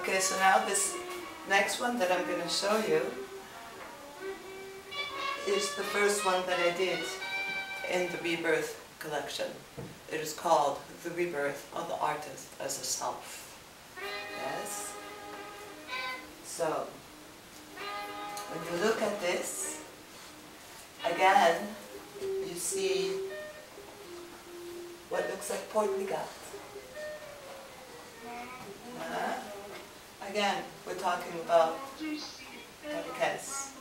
Okay, so now this next one that I'm going to show you is the first one that I did in the Rebirth Collection. It is called The Rebirth of the Artist as a Self. Yes? So, when you look at this, again, you see what looks like portligat. Again, we're talking about Cadaques.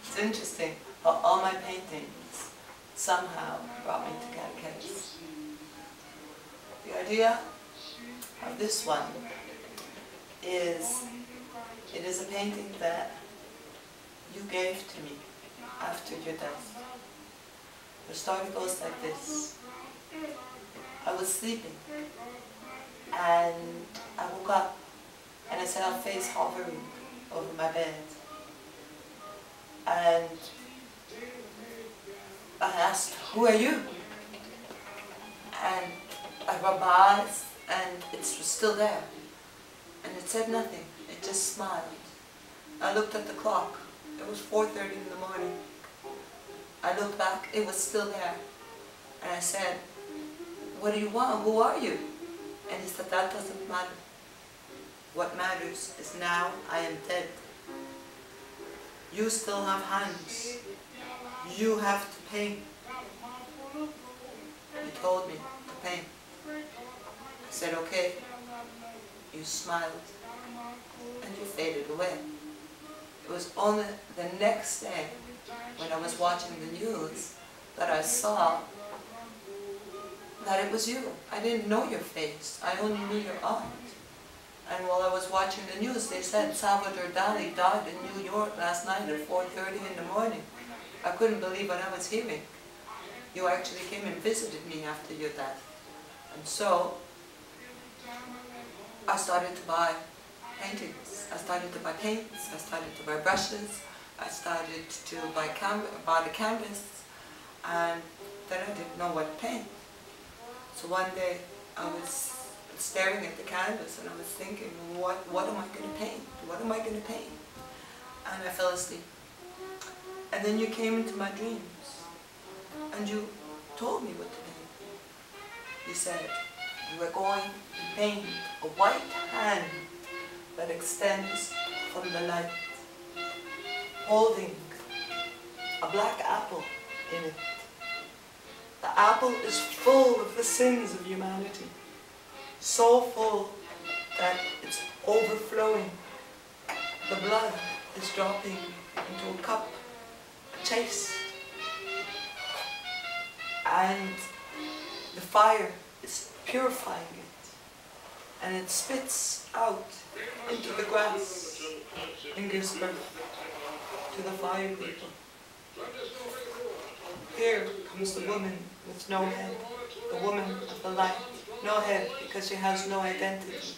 It's interesting how all my paintings somehow brought me to Cadaques. The idea of this one is, it is a painting that you gave to me after your death. The story goes like this. I was sleeping and I woke up and I saw a face hovering over my bed. And I asked, "Who are you?" And I rubbed my eyes and it was still there. And it said nothing, it just smiled. I looked at the clock, it was 4:30 in the morning. I looked back, it was still there. And I said, "What do you want? Who are you?" And he said, "That doesn't matter. What matters is now I am dead. You still have hands. You have to paint." He told me to paint. I said, "Okay." You smiled and you faded away. It was only the next day when I was watching the news that I saw that it was you. I didn't know your face, I only knew your art. And while I was watching the news, they said Salvador Dali died in New York last night at 4:30 in the morning. I couldn't believe what I was hearing. You actually came and visited me after your death. And so, I started to buy paintings. I started to buy paints, I started to buy brushes, I started to buy the canvas, and then I didn't know what to paint. So one day I was staring at the canvas and I was thinking, what am I going to paint? What am I going to paint? And I fell asleep. And then you came into my dreams and you told me what to paint. You said, "You are going to paint a white hand that extends from the light, holding a black apple in it. The apple is full of the sins of humanity, so full that it's overflowing. The blood is dropping into a cup, a chase, and the fire is purifying it, and it spits out into the grass and gives birth to the fire people. Here comes the woman with no head, the woman of the light. No head because she has no identity.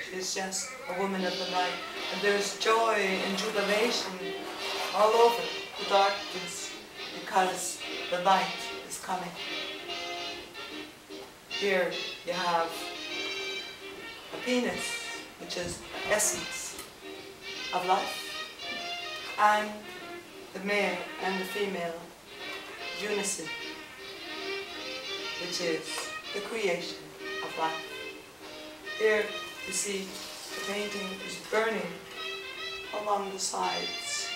She's just a woman of the light. And there's joy and jubilation all over the darkness because the light is coming. Here you have a penis, which is the essence of life, and the male and the female unison, which is the creation of life. Here you see the painting is burning along the sides.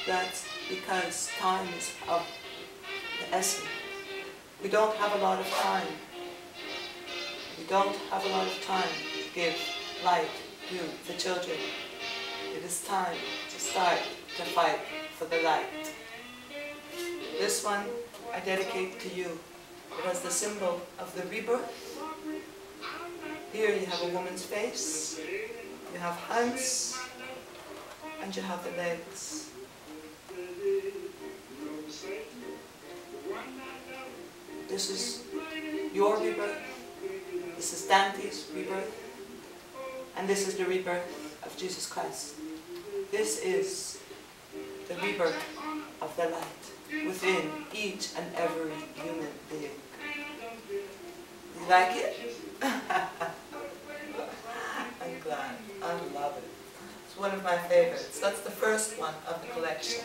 That's because time is of the essence. We don't have a lot of time. We don't have a lot of time to give light to the children. It is time to start to fight for the light. This one I dedicate to you. It has the symbol of the rebirth. Here you have a woman's face, you have hands, and you have the legs. This is your rebirth, this is Dante's rebirth, and this is the rebirth of Jesus Christ. This is the rebirth of the light within each and every human being. You like it? I'm glad. one of my favorites. That's the first one of the collection.